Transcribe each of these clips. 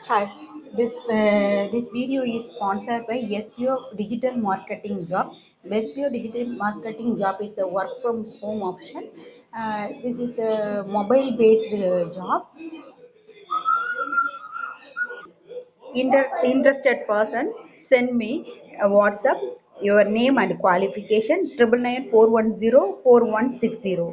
Hi, this video is sponsored by SPO Digital Marketing Job. SPO Digital Marketing Job is the work from home option. This is a mobile based job. Interested person send me a WhatsApp your name and qualification 9994104160.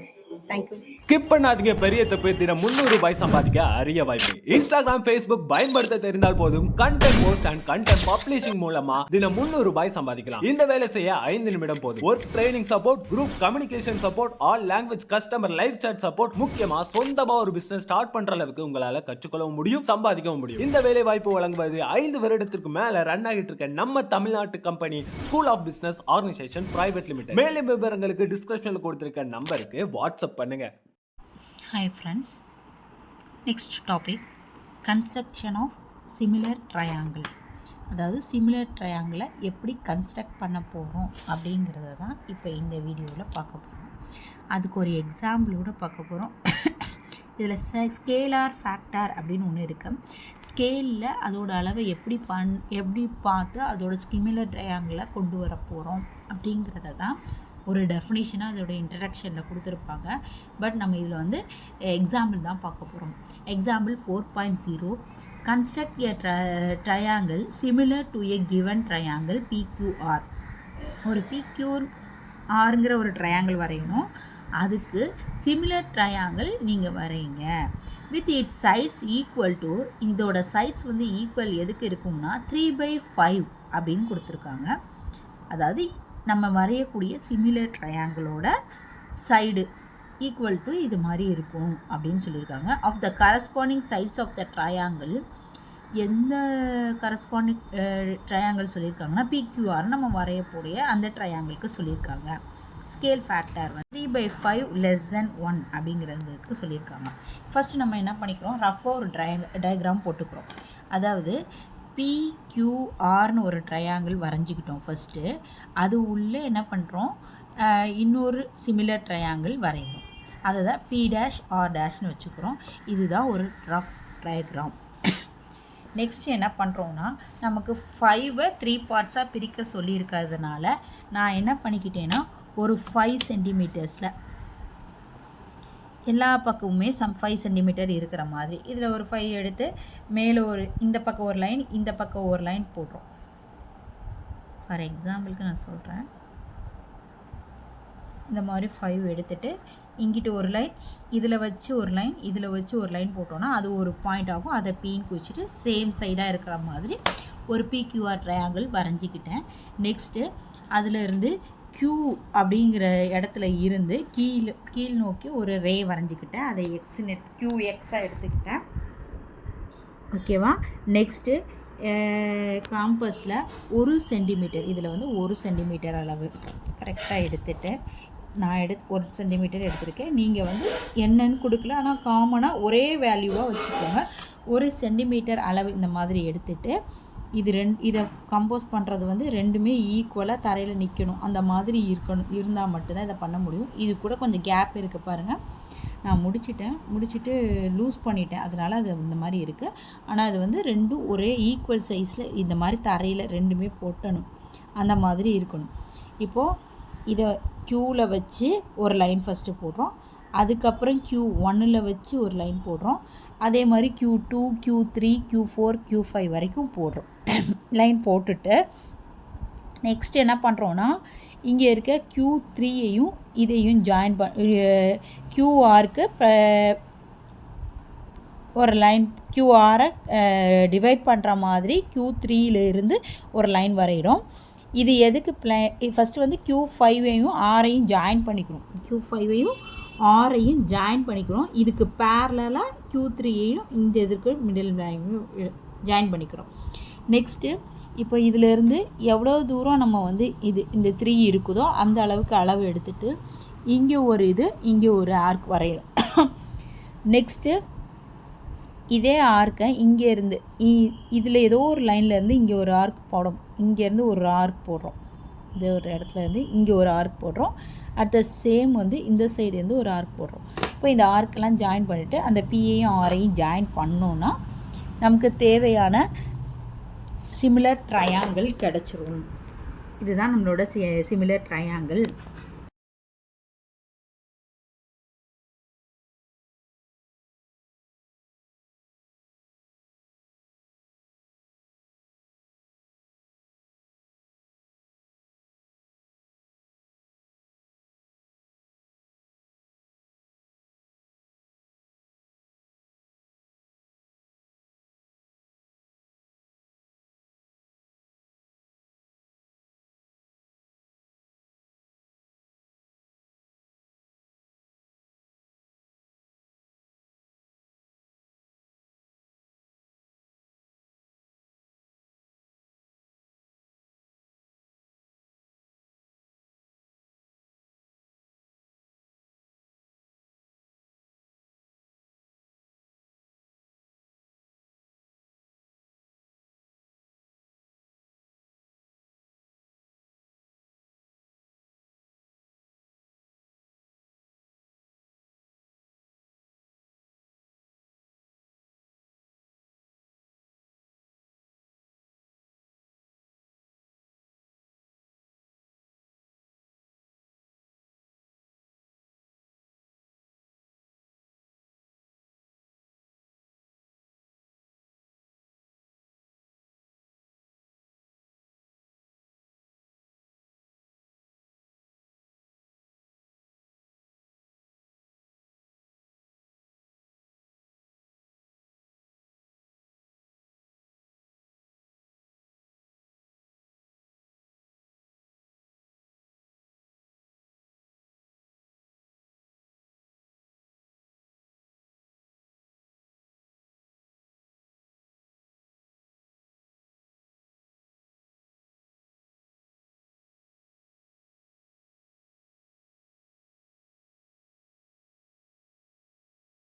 Thank you. Skip பண்ணாதீங்க. பெரிய தப்பு. தினம் ₹300 சம்பாதிக்க அரிய வாய்ப்பு. Instagram, Facebook பயன்படுத்த தெரிந்தால் போதும் content post and content publishing மூலமா தினம் ₹300 சம்பாதிக்கலாம். இந்த வேலை செய்ய 5 நிமிடம் போதும். Work training support, group communication support, all language customer live chat support, முக்கியமா சொந்தமா ஒரு பிசினஸ் ஸ்டார்ட் பண்ற அளவுக்கு உங்களால கற்றுக்கொள்ளவும் முடியும், சம்பாதிக்கவும் முடியும். இந்த வேலை வாய்ப்பு வழங்குவது 5 வருடத்திற்கு மேல ரன் ஆகிட்டு இருக்க நம்ம தமிழ்நாட்டு company school of business organisation private limited. மேலும் விவரங்களுக்கு டிஸ்கிரிப்ஷன்ல கொடுத்திருக்க நம்பருக்கு வாட்ஸ்அப் பண்ணுங்க. Hi friends, next topic construction of similar triangle. அதாவது சிமிலர் ட்ரையாங்கிளை எப்படி கன்ஸ்ட்ரக்ட் பண்ண போகிறோம் அப்படிங்கிறத தான் இப்போ இந்த வீடியோவில் பார்க்க போகிறோம். அதுக்கு ஒரு எக்ஸாம்பிளோட பார்க்க போகிறோம். இதில் ஸ்கேலார் ஃபேக்டர் அப்படின்னு ஒன்று இருக்குது. ஸ்கேலில் அதோட அளவை எப்படி பார்த்து அதோட சிமிலர் ட்ரையாங்கிளை கொண்டு வர போகிறோம் அப்படிங்கிறத தான் ஒரு டெஃபினிஷனாக அதோட இன்ட்ரடக்ஷனில் கொடுத்துருப்பாங்க. பட் நம்ம இதில் வந்து எக்ஸாம்பிள் தான் பார்க்க போகிறோம். Example 4.0 construct a triangle similar to a given triangle PQR. ஒரு PQRங்கிற ஒரு ட்ரையாங்கிள் வரையணும். அதுக்கு சிமிலர் ட்ரையாங்கிள் நீங்கள் வரைங்க with its sides equal to, இதோட சைட்ஸ் வந்து ஈக்குவல் எதுக்கு இருக்கும்னா 3/5 அப்படின்னு கொடுத்துருக்காங்க. அதாவது நம்ம வரையக்கூடிய சிமிலர் ட்ரையாங்கிளோட சைடு ஈக்குவல் டு இது மாதிரி இருக்கும் அப்படின்னு சொல்லியிருக்காங்க. Of the corresponding sides of the triangle, எந்த கரஸ்பாண்டிங் ட்ரையாங்கிள் சொல்லியிருக்காங்கன்னா PQR நம்ம வரையக்கூடிய அந்த ட்ரையாங்கிளுக்கு சொல்லியிருக்காங்க. ஸ்கேல் ஃபேக்டர் வந்து 3/5 <1 அப்படிங்கிறதுக்கு சொல்லியிருக்காங்க. ஃபஸ்ட்டு நம்ம என்ன பண்ணிக்கிறோம், ரஃபாக ஒரு டயக்ராம் போட்டுக்கிறோம். அதாவது PQRனு ஒரு ட்ரையாங்கிள் வரைஞ்சிக்கிட்டோம் ஃபஸ்ட்டு. அது உள்ளே என்ன பண்ணுறோம், இன்னொரு சிமிலர் ட்ரையாங்கிள் வரைகிறோம். அதை தான் P', வச்சுக்கிறோம். இதுதான் ஒரு ரஃப் டயக்ராம். நெக்ஸ்ட் என்ன பண்ணுறோன்னா, நமக்கு 5 3 பார்ட்ஸாக பிரிக்க சொல்லியிருக்கிறதுனால நான் என்ன பண்ணிக்கிட்டேன்னா ஒரு 5 சென்டிமீட்டர்ஸில் எல்லா பக்கமுமே 5 சென்டிமீட்டர் இருக்கிற மாதிரி இதில் ஒரு 5 எடுத்து மேலே ஒரு இந்த பக்கம் ஒரு லைன், இந்த பக்கம் ஒரு லைன் போடுறோம். ஃபார் எக்ஸாம்பிளுக்கு நான் சொல்கிறேன். இந்த மாதிரி 5 எடுத்துகிட்டு இங்கிட்டு ஒரு லைன், இதில் வச்சு ஒரு லைன், இதில் வச்சு ஒரு லைன் போட்டோன்னா அது ஒரு பாயிண்ட் ஆகும். அதை பீன்னு குறிச்சிட்டு சேம் சைடாக இருக்கிற மாதிரி ஒரு PQR ட்ரையாங்கிள் வரைஞ்சிக்கிட்டேன். நெக்ஸ்ட்டு அதிலிருந்து Q அப்படிங்கிற இடத்துல இருந்து கீழ் நோக்கி ஒரு ரே வரைஞ்சிக்கிட்டேன். அதை QXஆக எடுத்துக்கிட்டேன். ஓகேவா. நெக்ஸ்ட்டு காம்பஸில் 1 சென்டிமீட்டர், இதில் வந்து 1 சென்டிமீட்டர் அளவு கரெக்டாக எடுத்துகிட்டு நான் 1 சென்டிமீட்டர் எடுத்திருக்கேன். நீங்கள் வந்து என்னன்னு கொடுக்கல, ஆனால் காமனாக ஒரே வேல்யூவாக வச்சுக்கோங்க. 1 சென்டிமீட்டர் அளவு இந்த மாதிரி எடுத்துகிட்டு இதை கம்போஸ் பண்ணுறது வந்து ரெண்டுமே ஈக்குவலாக தரையில் நிற்கணும். அந்த மாதிரி இருந்தால் மட்டும்தான் இதை பண்ண முடியும். இது கூட கொஞ்சம் கேப் இருக்குது பாருங்கள். நான் முடிச்சுட்டு லூஸ் பண்ணிட்டேன், அதனால் அது இந்த மாதிரி இருக்குது. ஆனால் அது வந்து ரெண்டும் ஒரே ஈக்குவல் சைஸில் இந்த மாதிரி தரையில் ரெண்டுமே போட்டணும், அந்த மாதிரி இருக்கணும். இப்போது இதை Qவில் வச்சு ஒரு லைன் ஃபஸ்ட்டு போடுறோம். அதுக்கப்புறம் Q1ல் வச்சு ஒரு லைன் போடுறோம். அதே மாதிரி Q2 Q3 Q4 Q5 வரைக்கும் போடுறோம். லைன் போட்டுட்டு நெக்ஸ்ட் என்ன பண்ணுறோன்னா, இங்கே இருக்க Q3ஐயும் இதையும் ஜாயின் QRக்கு ஒரு லைன் QRஐ டிவைட் பண்ணுற மாதிரி Q3லேருந்து ஒரு லைன் வரைகிறோம். இது எதுக்கு ஃபஸ்ட்டு வந்து Q5ஐயும் Rஐயும் ஜாயின் பண்ணிக்கிறோம். Q5ஐயும் Rஐயும் ஜாயின் பண்ணிக்கிறோம். இதுக்கு பேரலாக Q3ஐயும் இந்த எதிர்க்கு மிடில் லைனையும் ஜாயின் பண்ணிக்கிறோம். நெக்ஸ்ட்டு இப்போ இதிலேருந்து எவ்வளோ தூரம் நம்ம வந்து இந்த 3 இருக்குதோ அந்த அளவுக்கு அளவு எடுத்துகிட்டு இங்கே ஒரு ஆர்க் வரைகிறோம். நெக்ஸ்ட்டு இதே ஆர்க்கை இங்கேருந்து இதில் ஏதோ ஒரு லைன்லேருந்து இங்கே ஒரு ஆர்க் போடும், இங்கேருந்து ஒரு ஆர்க் போடுறோம். இந்த ஒரு இடத்துலேருந்து இங்கே ஒரு ஆர்க் போடுறோம். அடுத்த சேம் வந்து இந்த சைடுலேருந்து ஒரு ஆர்க் போடுறோம். இப்போ இந்த ஆர்க்கெல்லாம் ஜாயின் பண்ணிவிட்டு அந்த Pயையும் Rஐயும் ஜாயின் பண்ணோன்னா நமக்கு தேவையான சிமிலர் ட்ரையாங்கிள் கிடச்சிரும். இதுதான் நம்மளோட சிமிலர் ட்ரையாங்கிள்.